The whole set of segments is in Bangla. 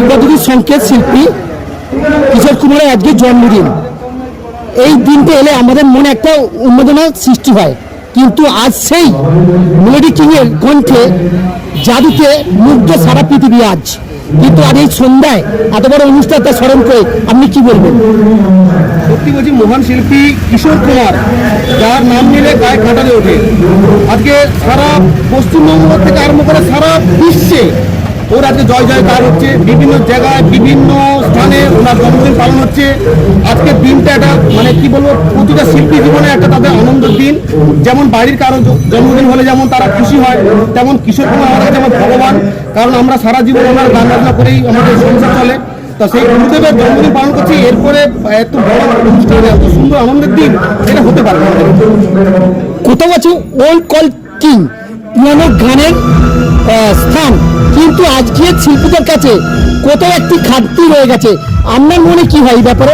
কিংবদন্তির সংকেত শিল্পী কিশোর কুমারের আজকে জন্মদিন। এই দিনটা এলে আমাদের মনে একটা উন্মাদনা সৃষ্টি হয়, কিন্তু আজ সেই মেলোডি কিংয়ের কণ্ঠে জাদুতে মুগ্ধ সারা পৃথিবী আজ। কিন্তু আজ এই সন্ধ্যায় এত বড় অনুষ্ঠানটা স্মরণ করে আপনি কি বলবেন? সত্যি বলছি, মহান শিল্পী কিশোর কুমার, যার নাম নিলে গায়ে কাঁটাতে ওঠে। আজকে সারা পশ্চিমবঙ্গ থেকে আরম্ভ করে সারা বিশ্বে ওর আজকে জয় জয়কার হচ্ছে। বিভিন্ন জায়গায় বিভিন্ন স্থানে ওনার জন্মদিন পালন হচ্ছে। আজকের দিনটা একটা মানে কি বলবো, প্রতিটা শিল্পী জীবনে একটা তাদের আনন্দের দিন। যেমন বাড়ির কারো জন্মদিন হলে যেমন তারা খুশি হয়, তেমন কিশোর কুমার আমাদের কাছে যেমন ভগবান। কারণ আমরা সারা জীবন ওনার গান বাজনা করেই আমাদের সংসার চলে। তা সেই গুরুদেবের জন্মদিন পালন করছি, এরপরে এত বড় অনুষ্ঠান, এত সুন্দর আনন্দের দিন এটা হতে পারে না। কোথাও আছে ওল্ড কল কিং, পুরানো গানের স্থান, কিন্তু আজকের শিল্পীদের কাছে কোথাও একটি ঘাটতি রয়ে গেছে। আপনার মনে কি হয় এই ব্যাপারে?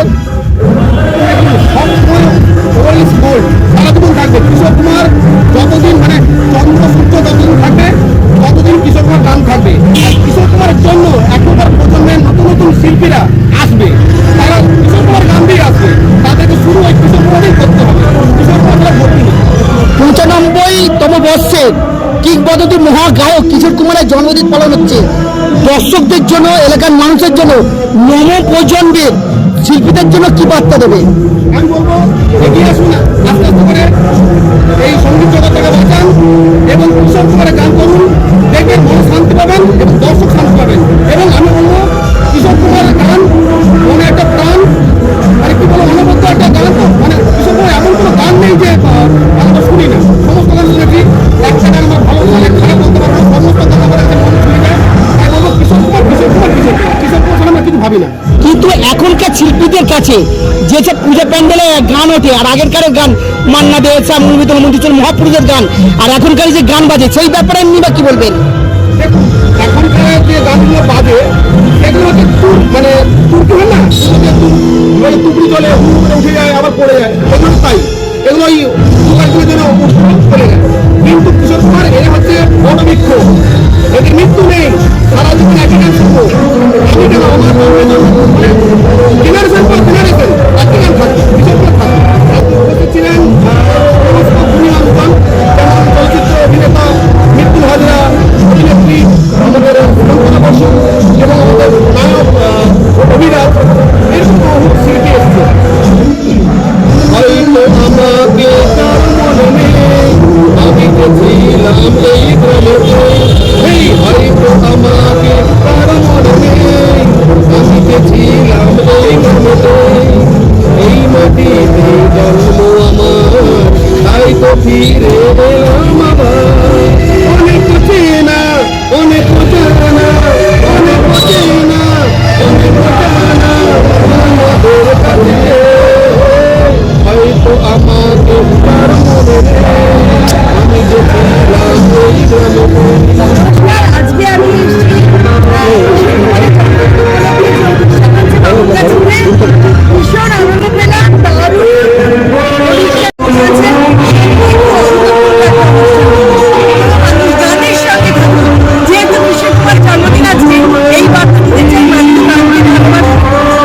সারাদিন থাকবে কিশোর কুমার, যতদিন মানে চন্দ্র সূর্য যতদিন থাকবে ততদিন কিশোর কুমার গান থাকবে। কিশোর কুমারের জন্য এখনকার প্রজন্মের নতুন নতুন শিল্পীরা আসবে, তারা কিশোর কুমার গান দিয়ে আসবে। তাদেরকে শুরু ওই কিশোর কুমারই করতে হবে। কিশোর কুমার ভর্তি নেই। 95তম বর্ষে কিংবদন্তি মহাগায়ক কিশোর কুমারের জন্মদিন পালন হচ্ছে। দর্শকদের জন্য, এলাকার মানুষের জন্য, নব প্রজন্মের শিল্পীদের জন্য কি বার্তা দেবে? আমি বলবো, এগিয়ে আসুন, আস্তে আস্তে করে এই সঙ্গীত জগৎটাকে বাঁচান এবং কিশোর কুমারের গান করুন। দেখবেন মনে শান্তি পাবেন এবং দর্শক শান্তি পাবেন। এবং আমি বলবো, কিশোর কুমারের গান মনে একটা প্রাণ, মানে কি বলবো, অনবদ্য একটা গান। তো মানে কিশোর কুমার এমন কোনো গান নেই যে আমরা শুনি না, সমস্ত গান শুনেছি। একটা গান আমার ভালো লাগে, খারাপ বলতে পারবো, সমস্ত গান আমার একটা মনে শুনে যায়। তাই বলবো, কিশোর কুমার কিশোর কুমার কিশোর কুমার কিশোর কুমার ছাড়া আমরা কিছু ভাবি না। কিন্তু এখনকার শিল্পীদের কাছে যেসব পূজা প্যান্ডেলে গান ওঠে, আর আগেরকারের গান মান্না দে, শ্যামল মিত্র, মন্দির মহাপুরুষের গান, আর এখনকার যে গান বাজে সেই ব্যাপারে এমনি বা কি বলবেন? দেখুন, এখনকার যে গানগুলো বাজে এগুলো হচ্ছে মানে তুর্কি হয় না, মানে তুবড়ি চলে, উঠে যায় আবার পড়ে যায়, এগুলো তাই। এগুলো ওই গানগুলোর জন্য চলে যায়। কিন্তু কিশোর কুমার এ হচ্ছে বটবৃক্ষ, এদের মৃত্যু নেই। সারা জীবন একই গান শুনবো, আমি কেন আমার জেনারেশন পর জেনারেশন একই গান থাকবে, কিশোর কুমার থাকবে। উপস্থিত ছিলেন যেমন চলচ্চিত্র অভিনেতা মৃত্যুল হাজরা, অভিনেত্রী আমাদের সুমন্তনা বসু এবং আমাদের নায়ক অভিরাজ, এরকম বহু শিল্পী এসছে। হয়তো আমাকে তার মনে নেই, আমি গেছিলাম এই গ্রামে। এই হয়তো আমাকে তার মনে নেই, আমি গেছিলাম এই গ্রামে। এই মাটিতে জন্ম আমার, তাই তো ফিরে এলাম আবার। অনেক চেনা, অনেক জানা, অনেক চেনা, অনেক জানা আমাদের কাছে। হয়তো আমাকে তার মনে নেই, আমি গেছিলাম ওই গ্রামে। আজকে আমি ভীষণ আনন্দ পেলাম, গানের সঙ্গে যেহেতু কিশোর কুমার জন্মদিন আজকে, এই বার্তা দিতে চাই মানুষ গানকে ভালোবাসে,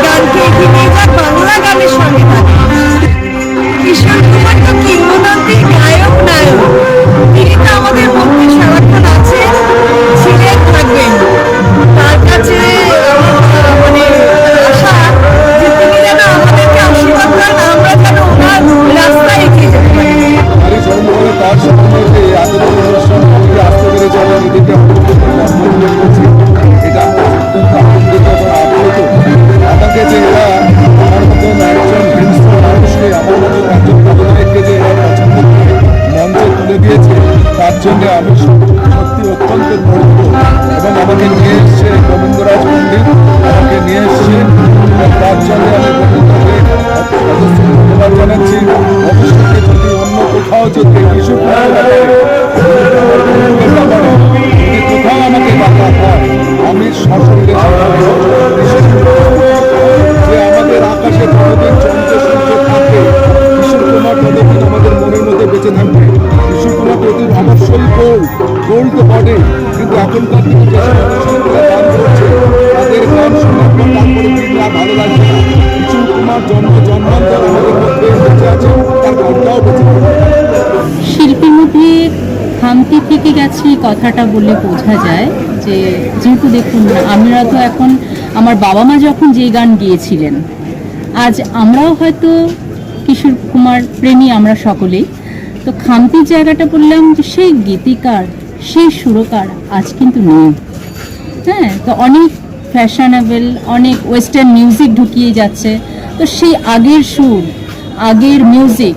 গানকে এগিয়ে নিয়ে যাক, বাংলা গানের সঙ্গে থাকে। কিশোর কুমার তো কিংবদন্তি গায়ক নায়ক, তিনি তো আমাদের মধ্যে সারাক্ষণ আছেন, ছিলেন, থাকবেন। তার কাছে মানে আশা যে তিনি যেন আমাদেরকে আশীর্বাদ করেন, আমরা যেন ওনার রাস্তায় এগিয়ে যেতে পারি। তারই জন্মদিনে তার সম্পর্কে এত বড় অনুষ্ঠান আমাকে আসতে পেরেছে, আমরা নিজেকে অভিযোগ করছি। এটা আমরা অত্যন্ত আনন্দিত এবং আপ্লুত। আমাকে যে এরা আমার মতন একজন হিংস্র মানুষকে, আমার মতন একজন পদনায়ককে যে এরা পছন্দ করে মঞ্চে তুলে দিয়েছে, তার জন্য আমি সত্যি অত্যন্ত গর্বিত। এবং আমাকে নিয়ে এসছে গোবিন্দরাজ পণ্ডিত, আমাকে নিয়ে এসছে, এবং তার জন্য আমি গোবিন্দকে ধন্যবাদ জানাচ্ছি। ভবিষ্যতে যদি অন্য কোথাও যদি কিছু কোথাও আমাকে ডাকা হয়, আমি সশরীরে যে আমাদের আকাশে যতদিন চন্দ্র সূর্য থাকে, কিশোর কুমার ততদিন আমাদের মনের মধ্যে বেঁচে থাকবে। কিশোর কুমার ততদিন অবশ্যই গোল্ড তো বটে, কিন্তু এখনকার দিনে যে সমস্ত গান করছে তাদের গান খামতি থেকে গেছি কথাটা বলে বোঝা যায় যে যেহেতু দেখুন আমরা তো এখন আমার বাবা মা যখন যে গান গিয়েছিলেন আজ আমরাও হয়তো কিশোর কুমার প্রেমী আমরা সকলেই, তো খামতির জায়গাটা বললাম যে সেই গীতিকার সেই সুরকার আজ কিন্তু নেই। হ্যাঁ, তো অনেক ফ্যাশনেবল অনেক ওয়েস্টার্ন মিউজিক ঢুকিয়ে যাচ্ছে, তো সেই আগের সুর আগের মিউজিক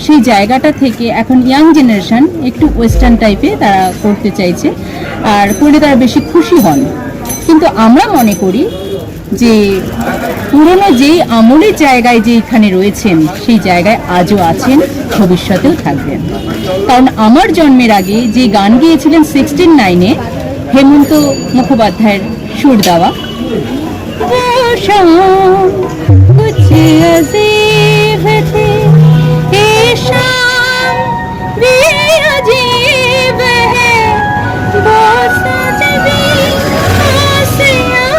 সেই জায়গাটা থেকে এখন ইয়াং জেনারেশন একটু ওয়েস্টার্ন টাইপে তারা করতে চাইছে, আর করলে তারা বেশি খুশি হন। কিন্তু আমরা মনে করি যে পুরনো যেই আমলের জায়গায় যেখানে রয়েছেন সেই জায়গায় আজও আছেন, ভবিষ্যতেও থাকবেন। কারণ আমার জন্মের আগে যে গান গিয়েছিলেন 69-এ হেমন্ত মুখোপাধ্যায়ের সুর দেওয়া कुछ अजीब थे ये शाम भी अजीब है वो सजदी आसियां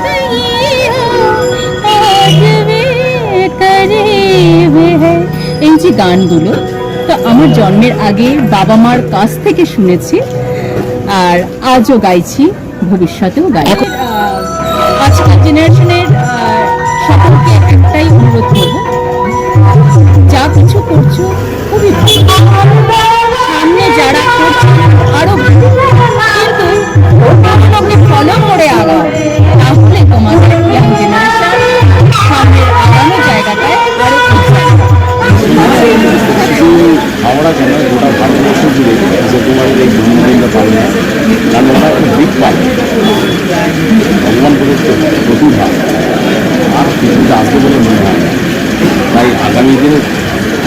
नहीं हो आज भी करीब है। এই যে গানগুলো তো আমার জন্মের আগে বাবা মার কাছ থেকে শুনেছি আর আজও গাইছি, ভবিষ্যতেও গাইছি। আজকের জেনারেশনের সকলকে একটাই অনুরোধ করব, যা কিছু করছো খুবই ভালো, সামনে যারা করছে আরো ভালো, কিন্তু ওটাকে ফলো করে আগাও, তাহলে তোমাদের ইয়াং জেনারেশন সামনের আগানো জায়গাটায় আরো আমরা কেন গোটা ভারতবর্ষ জুড়ে কিশোর কুমারের এই জন্মদিনটা পাই না, কারণ ওরা একটা বিগ পাই ভগবান প্রদত্ত প্রতিভা আর কিছুটা আসবে বলে মনে হয় না। তাই আগামী দিনে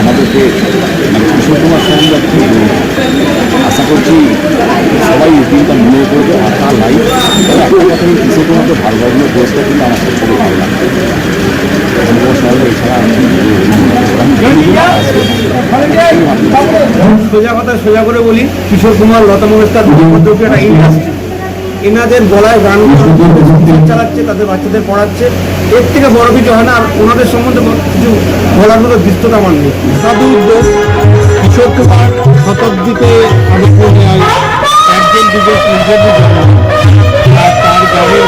আমাদেরকে মানে কিশোর কুমার সম্বন্ধে আশা করছি সবাই এই দিনটা মনে করবে আর তার লাইফ একটা কথা কিশোর কুমারকে ভারতবর্ষের দেশটা কিন্তু আমার সবচেয়ে ভালো লাগে। সোজা কথা সোজা করে বলি, কিশোর কুমার লতা মঙ্গেশকর একটা ইন্ডাস্ট্রি, এনাদের গলায় গান চালাচ্ছে, তাদের বাচ্চাদের পড়াচ্ছে, এর থেকে বড় কিছু হয় না। আর ওনাদের সম্বন্ধে কিছু বলার মতো দৃশ্যটা আমার নেই। সাধু উদ্যোগ কিশোর কুমার শতাব্দীতে আবির্ভূত হয় একজন যুগের ইন্টারভিউ জন্ম, আর তার গানের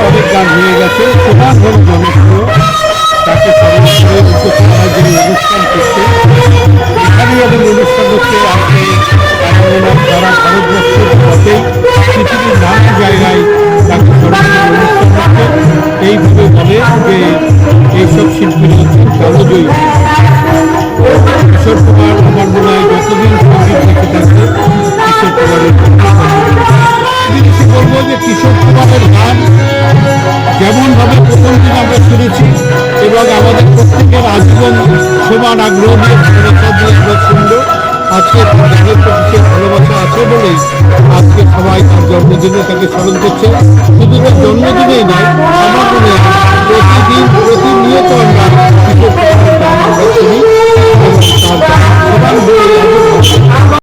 অনেক গান হয়ে গেছে, সমাজভাবে জনপ্রিয়। তাকে স্মরণ করে উপসভায় যিনি অনুষ্ঠান করছে, এখানেই এবং অনুষ্ঠান হচ্ছে আজকে সারা ভারতবর্ষের মতেই পৃথিবীর নানা জায়গায় তাকে স্মরণ করে অনুষ্ঠান হচ্ছে। এইভাবে বলে যে এইসব শিল্পীরা হচ্ছেন কালজয়ী। কিশোর কুমার আমার মনে হয় যতদিন সঙ্গীত দেখে থাকবে কিশোর কুমারের জিনিস বলবো যে কিশোর কুমারের গান যেমনভাবে প্রথম দিন আমরা শুনেছি এবং আমাদের প্রত্যেকের আজীবন সমান আগ্রহ নিয়ে ভালোবাসা দিয়ে আমরা শুনবো। আজকে গানের প্রতি ভালোবাসা আছে বলেই আজকে সবাই তার জন্মদিনে তাকে স্মরণ করছে। শুধু তার জন্মদিনেই নয়, আমার মনে হয় প্রতিদিন প্রতিনিয়ত আমরা কিশোর কুমারের গান আমরা শুনি এবং তার সমান হয়ে